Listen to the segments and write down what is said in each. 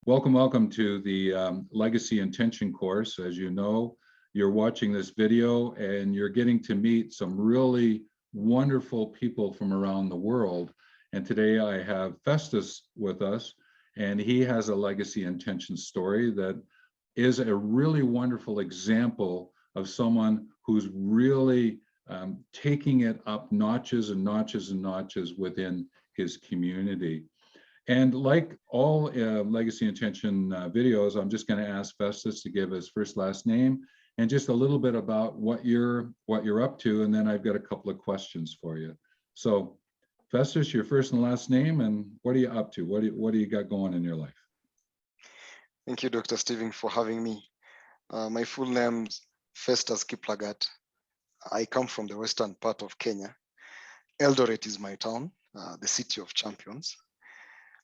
Welcome to the Legacy Intention course. As you know, you're watching this video and you're getting to meet some really wonderful people from around the world. And today I have Festus with us, and he has a Legacy Intention story that is a really wonderful example of someone who's really taking it up notches and notches and notches within his community. And like all Legacy Intention videos, I'm just going to ask Festus to give his first, last name, and just a little bit about what you're up to, and then I've got a couple of questions for you. So, Festus, your first and last name, and what are you up to? What do you got going in your life? Thank you, Dr. Stephen, for having me. My full name's Festus Kiplagat. I come from the western part of Kenya. Eldoret is my town, the city of champions.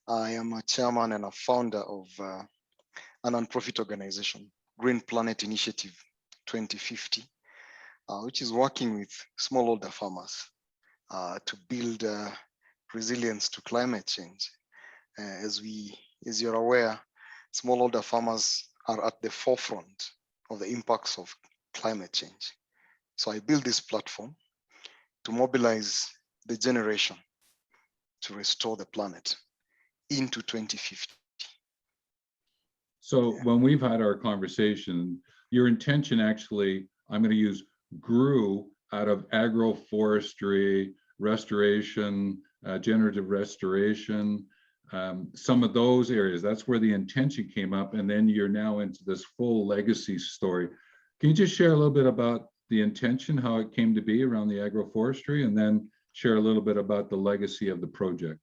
I am a chairman and a founder of a non-profit organization, Green Planet Initiative 2050, which is working with smallholder farmers to build resilience to climate change. As you're aware, smallholder farmers are at the forefront of the impacts of climate change. So I built this platform to mobilize the generation to restore the planet into 2050. So when we've had our conversation, your intention actually, I'm going to use grew out of agroforestry, restoration, generative restoration, some of those areas. That's where the intention came up. And then you're now into this full legacy story. Can you just share a little bit about the intention, how it came to be around the agroforestry, and then share a little bit about the legacy of the project?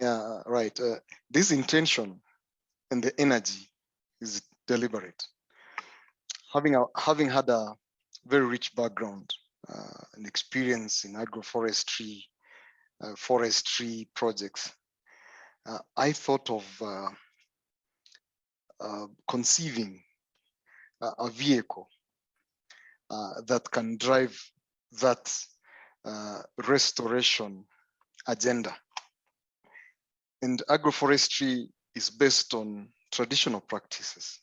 Yeah, right. This intention and the energy is deliberate. Having had a very rich background and experience in agroforestry, forestry projects, I thought of conceiving a vehicle that can drive that restoration agenda. And agroforestry is based on traditional practices.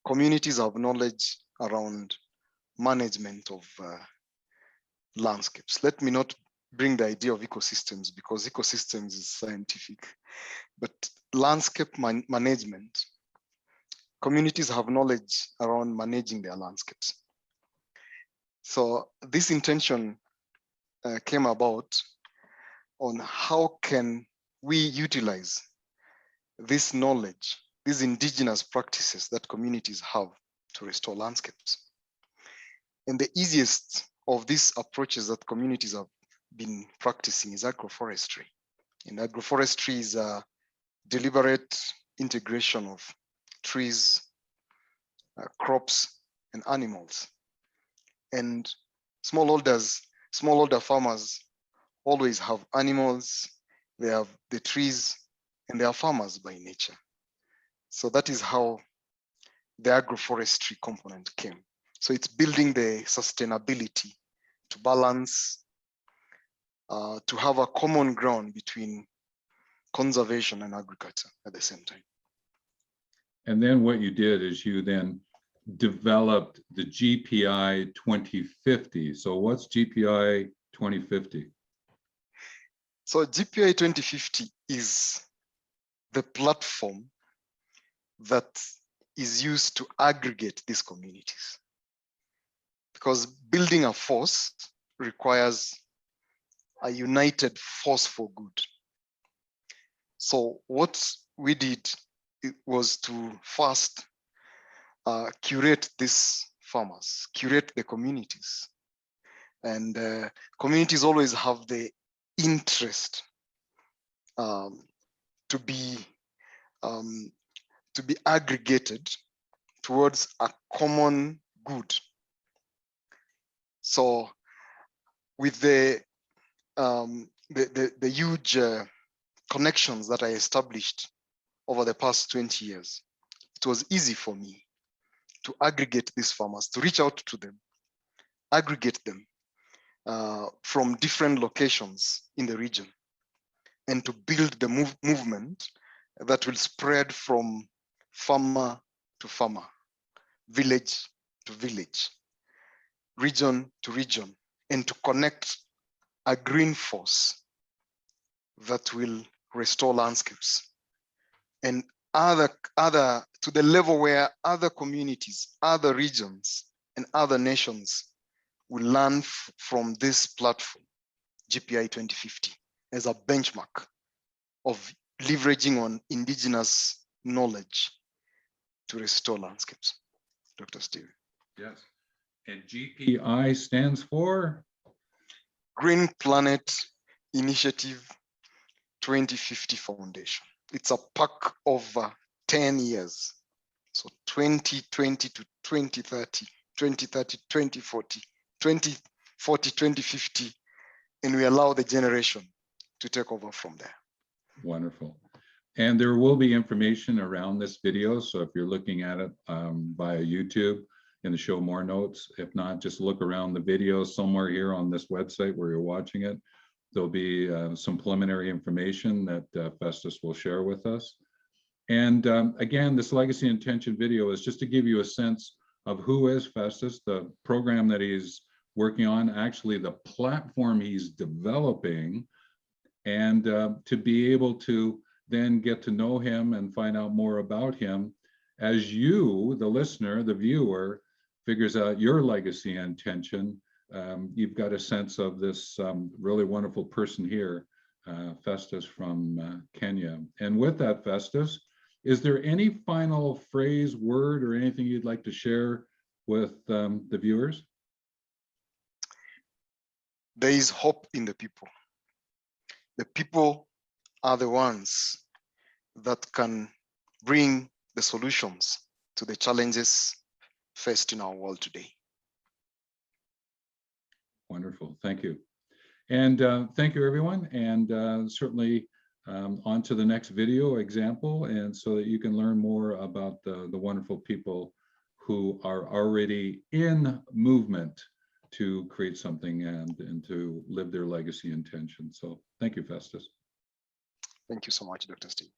Communities have knowledge around management of landscapes. Let me not bring the idea of ecosystems, because ecosystems is scientific, but landscape management, communities have knowledge around managing their landscapes. So this intention came about on how can we utilize this knowledge, these indigenous practices that communities have to restore landscapes. And the easiest of these approaches that communities have been practicing is agroforestry. And agroforestry is a deliberate integration of trees, crops, and animals. And smallholder farmers always have animals, they have the trees, and they are farmers by nature. So that is how the agroforestry component came. So it's building the sustainability to balance, to have a common ground between conservation and agriculture at the same time. And then what you did is you then developed the GPI 2050. So what's GPI 2050? So GPI 2050 is the platform that is used to aggregate these communities. Because building a force requires a united force for good. So what we did was to first curate these farmers, curate the communities. And communities always have the interest to be aggregated towards a common good. So with the huge connections that I established over the past 20 years, it was easy for me to aggregate these farmers, to reach out to them, aggregate them from different locations in the region, and to build the movement that will spread from farmer to farmer, village to village, region to region, and to connect a green force that will restore landscapes and other to the level where other communities, other regions, and other nations will learn from this platform, GPI 2050, as a benchmark of leveraging on indigenous knowledge to restore landscapes. Dr. Steve. Yes. And GPI stands for? Green Planet Initiative 2050 Foundation. It's a pack over 10 years. So 2020 to 2030, 2030, 2040, 2040, 2050, and we allow the generation to take over from there. Wonderful. And there will be information around this video. So if you're looking at it via YouTube in the show more notes, if not, just look around the video somewhere here on this website where you're watching it. There'll be some preliminary information that Festus will share with us. And again, this legacy intention video is just to give you a sense of who is Festus, the program that he's working on, actually the platform he's developing, and to be able to then get to know him and find out more about him as you, the listener, the viewer, figures out your legacy intention. You've got a sense of this really wonderful person here, Festus from Kenya. And with that, Festus, is there any final phrase, word, or anything you'd like to share with the viewers? There is hope in the people. The people are the ones that can bring the solutions to the challenges faced in our world today. Wonderful, thank you. And thank you, everyone. And certainly on to the next video example, and so that you can learn more about the wonderful people who are already in movement to create something and to live their legacy intention. So thank you, Festus. Thank you so much, Dr. Steve.